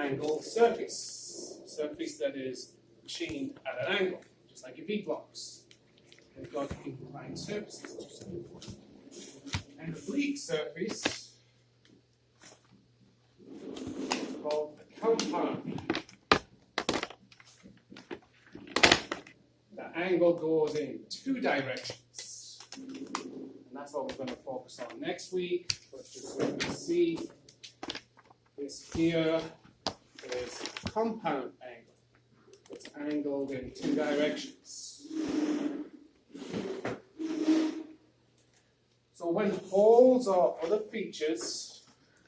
angled surface. Surface that is machined at an angle, just like your V-blocks. They've got inclined surfaces. And oblique surface is called a compound. The angle goes in two directions. And that's what we're going to focus on next week. But just so you can see, this here is a compound angle. It's angled in two directions. So when holes or other features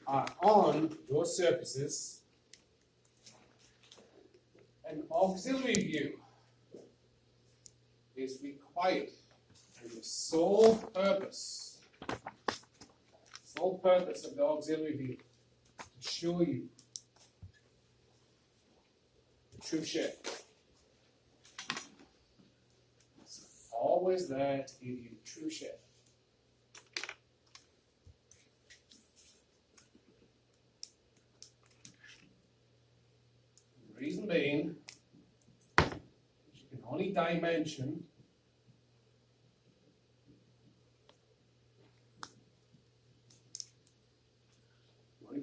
are on those surfaces, an auxiliary view is required. And the sole purpose of the auxiliary view is to show you the true shape. It's always there to give you the true shape. The reason being, you can only dimension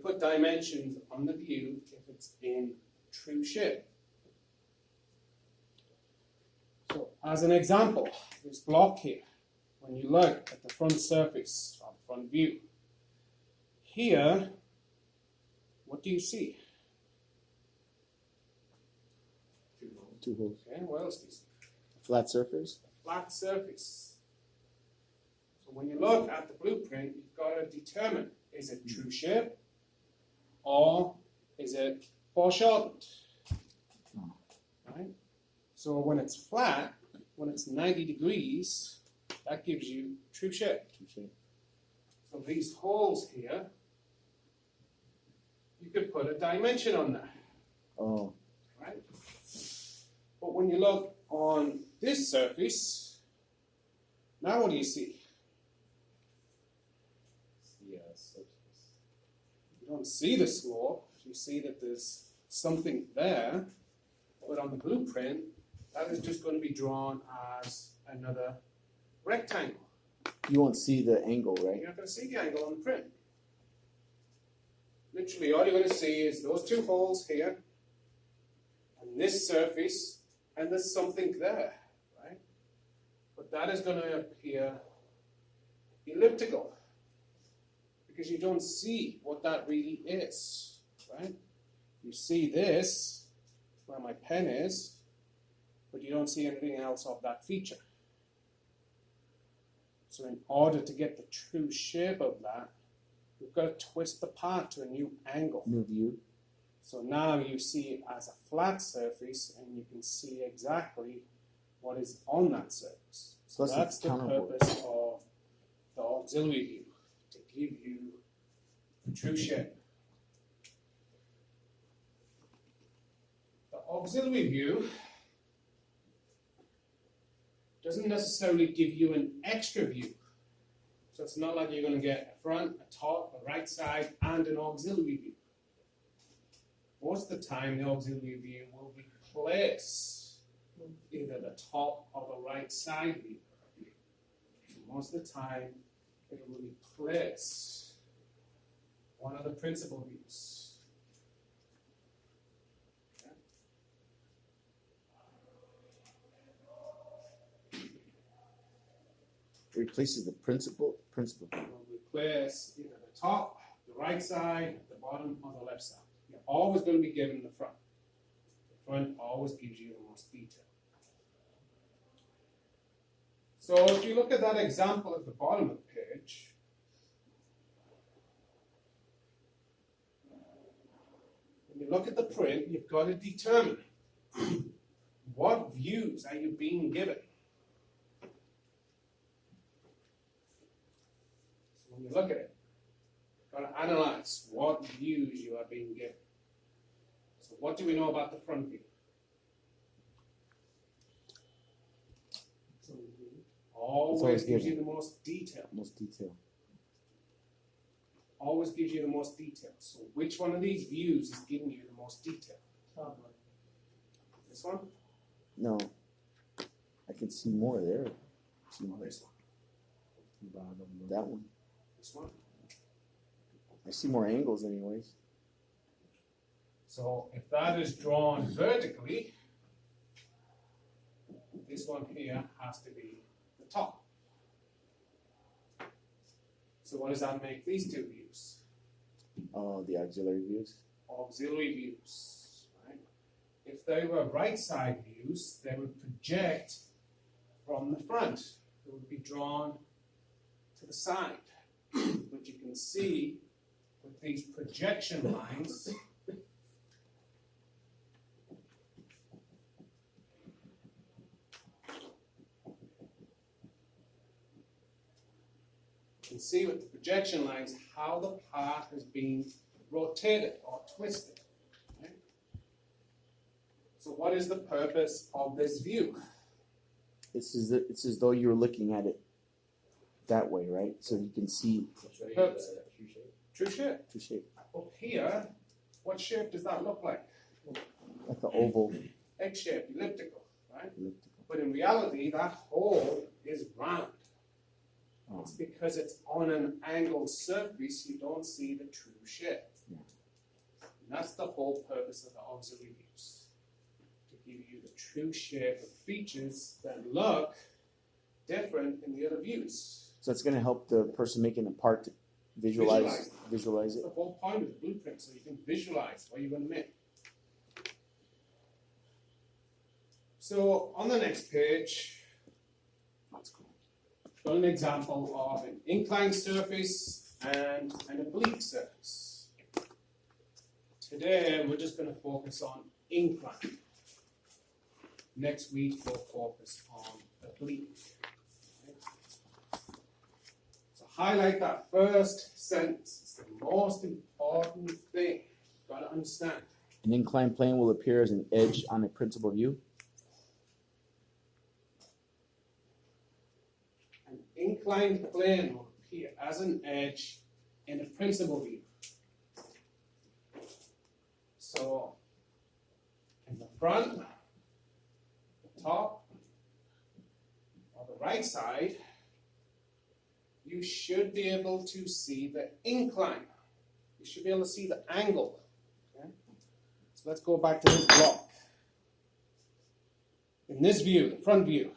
put dimensions on the view if it's in true shape. So as an example, this block here, when you look at the front surface or the front view, here, what do you see? Two holes. Okay, what else do you see? A flat surface? A flat surface. So when you look at the blueprint, you've got to determine, is it true shape? Or is it foreshortened? Right? So when it's flat, when it's 90 degrees, that gives you true shape. So these holes here, you could put a dimension on that. Oh. Right? But when you look on this surface, now what do you see? You don't see the slope, you see that there's something there, but on the blueprint, that is just going to be drawn as another rectangle. You won't see the angle, right? You're not going to see the angle on the print. Literally, all you're going to see is those two holes here, and this surface, and there's something there, right? But that is going to appear elliptical, because you don't see what that really is, right? You see this, where my pen is, but you don't see anything else of that feature. So in order to get the true shape of that, we've got to twist the part to a new angle. New view. So now you see it as a flat surface, and you can see exactly what is on that surface. So that's the purpose of the auxiliary view, to give you the true shape. The auxiliary view doesn't necessarily give you an extra view. So it's not like you're going to get a front, a top, a right side, and an auxiliary view. Most of the time, the auxiliary view will replace either the top or the right side view. Most of the time, it will replace one of the principal views. It replaces the principal. It will replace either the top, the right side, the bottom, or the left side. You're always going to be given the front. The front always gives you the most detail. So if you look at that example at the bottom of the page, when you look at the print, you've got to determine what views are you being given. So when you look at it, you've got to analyze what views you are being given. So what do we know about the front view? Always gives you the most detail. Most detail. always gives you the most detail. So which one of these views is giving you the most detail? This one? No. I can see more there. See more. This one? That one. This one? I see more angles anyways. So if that is drawn vertically, this one here has to be the top. So what does that make these two views? Oh, the auxiliary views. Auxiliary views, right? If they were right side views, they would project from the front. It would be drawn to the side. But you can see with these projection lines, you can see with the projection lines how the part has been rotated or twisted. Okay? So what is the purpose of this view? It's as though you're looking at it that way, right? So you can see Purpose. True shape. the shape. Up here, what shape does that look like? Like an oval. Egg-shaped, elliptical, right? Elliptical. But in reality, that hole is round. Oh. It's because it's on an angled surface, you don't see the true shape. Yeah. And that's the whole purpose of the auxiliary views. To give you the true shape of features that look different in the other views. So it's going to help the person making the part to visualize That's it. the whole point of the blueprint, so you can visualize what you're going to make. So on the next page, That's cool. got an example of an inclined surface and an oblique surface. Today we're just going to focus on incline. Next week we'll focus on oblique. So highlight that first sentence. It's the most important thing. You've got to understand. An inclined plane will appear as an edge on a principal view. An inclined plane will appear as an edge in a principal view. So, in the front, the top, or the right side, you should be able to see the incline. You should be able to see the angle. Okay? So let's go back to this block. In this view, the front view,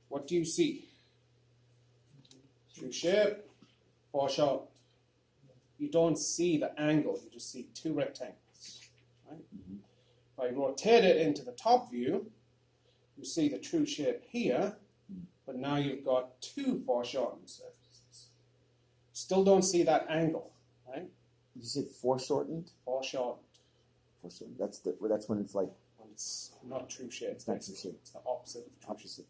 what do you see? True shape, foreshortened. You don't see the angle, you just see two rectangles. Right? If I rotate it into the top view, you see the true shape here, but now you've got two foreshortened surfaces. Still don't see that angle, right? You said foreshortened? Foreshortened. Foreshortened. That's when it's like When it's not true shape. it's not true shape. It's the opposite of true Opposite.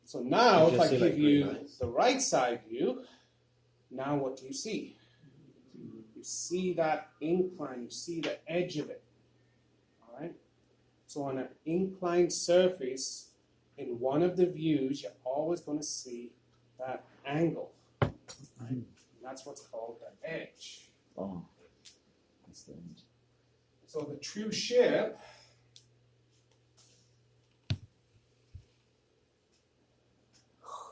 So now, You if just I see, give like, you green lines. the right side view, now what do you see? You see that incline, you see the edge of it. All right? So on an inclined surface, in one of the views, you're always going to see that angle. Right? And that's what's called the edge. Oh. That's the edge. So the true shape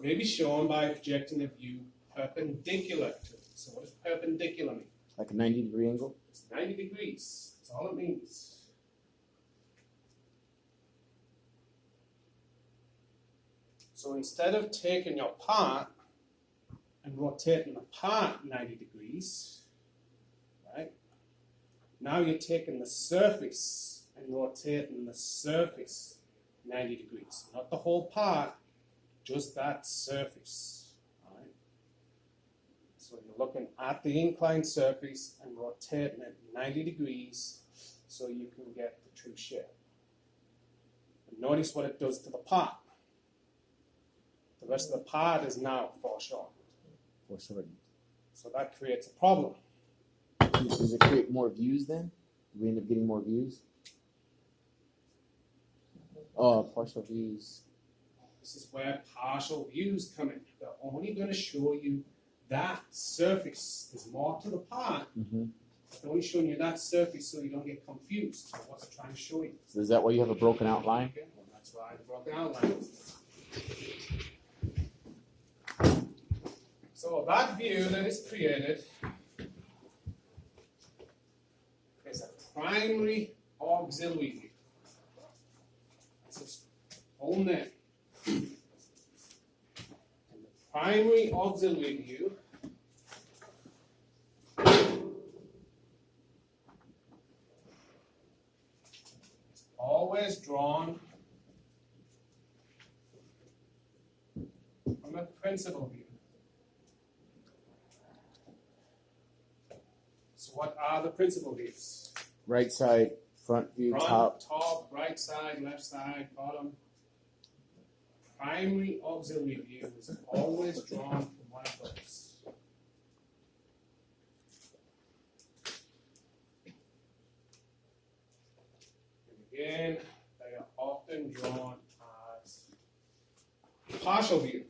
may be shown by projecting the view perpendicular to it. So what does perpendicular mean? Like a 90-degree angle? It's 90 degrees. That's all it means. So instead of taking your part and rotating the part 90 degrees, right? Now you're taking the surface and rotating the surface 90 degrees. Not the whole part, just that surface. All right? So you're looking at the inclined surface and rotating it 90 degrees so you can get the true shape. And notice what it does to the part. The rest of the part is now foreshortened. Foreshortened. So that creates a problem. Does it create more views then? Do we end up getting more views? Oh, partial views. This is where partial views come in. They're only going to show you that surface. There's more to the part. Mm-hmm. It's only showing you that surface so you don't get confused. So what's it trying to show you? So is that why you have a broken outline? Okay, well, that's why the broken outline. So that view that is created is a primary auxiliary view. That's its whole name. And the primary auxiliary view is always drawn from a principal view. So what are the principal views? Right side, front view, Front, top. right side, left side, bottom. Primary auxiliary view is always drawn from one of those. And again, they are often drawn as partial view.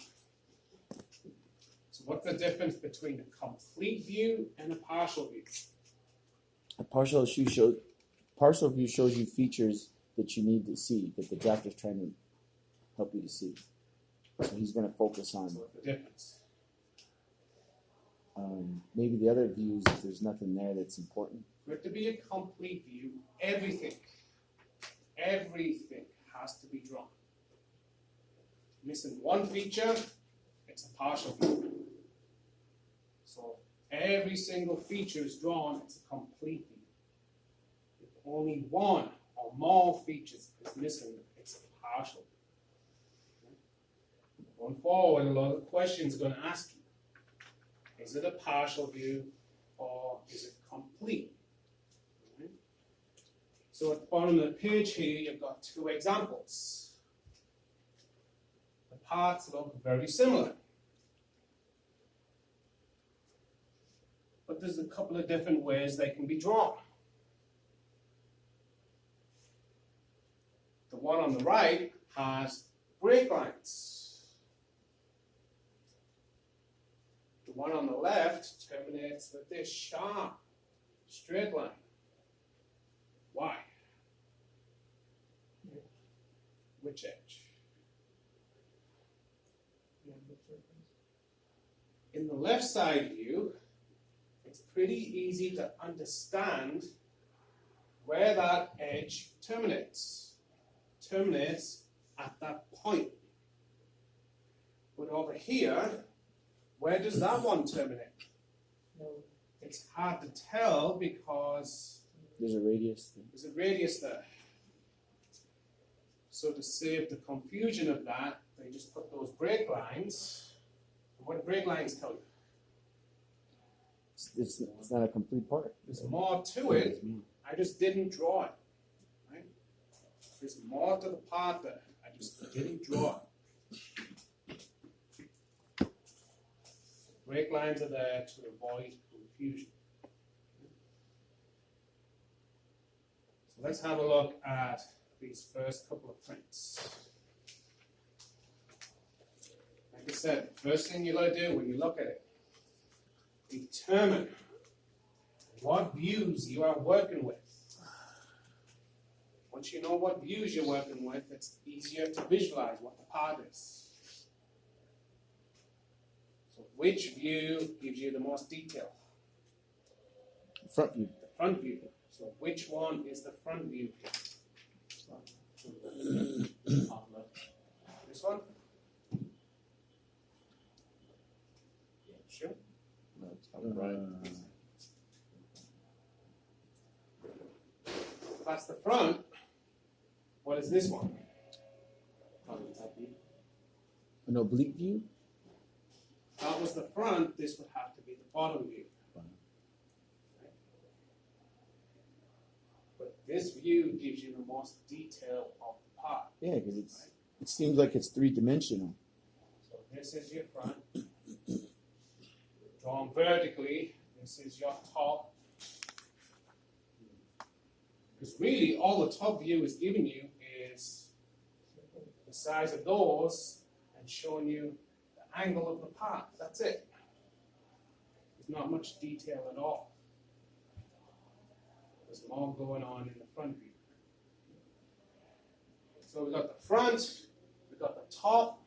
So what's the difference between a complete view and a partial view? A partial view shows you features that you need to see, that the drafter's trying to help you to see. So he's going to focus on So what's the difference? maybe the other views if there's nothing there that's important. For it to be a complete view, everything has to be drawn. Missing one feature, it's a partial view. So every single feature is drawn, it's a complete view. If only one or more features is missing, it's a partial view. Going forward, a lot of questions are going to ask you, is it a partial view or is it complete? So at the bottom of the page here, you've got two examples. The parts look very similar. But there's a couple of different ways they can be drawn. The one on the right has break lines. The one on the left terminates with this sharp, straight line. Why? Which edge? In the left side view, it's pretty easy to understand where that edge terminates. Terminates at that point. But over here, where does that one terminate? It's hard to tell because There's a radius there. there's a radius there. So to save the confusion of that, they just put those break lines. And what do break lines tell you? It's not a complete part. There's more to it. I just didn't draw it. Right? There's more to the part there. I just didn't draw it. Break lines are there to avoid confusion. So let's have a look at these first couple of prints. Like I said, the first thing you got to do when you look at it, determine what views you are working with. Once you know what views you're working with, it's easier to visualize what the part is. So which view gives you the most detail? Front view. The front view. So which one is the front view? This one? Sure. That's the front. What is this one? An oblique view? That was the front. This would have to be the bottom view. But this view gives you the most detail of the part. Yeah, because it seems like it's three-dimensional. So this is your front. Drawn vertically. This is your top. Because really, all the top view is giving you is the size of those and showing you the angle of the part. That's it. There's not much detail at all. There's more going on in the front view. So we got the front, we got the top,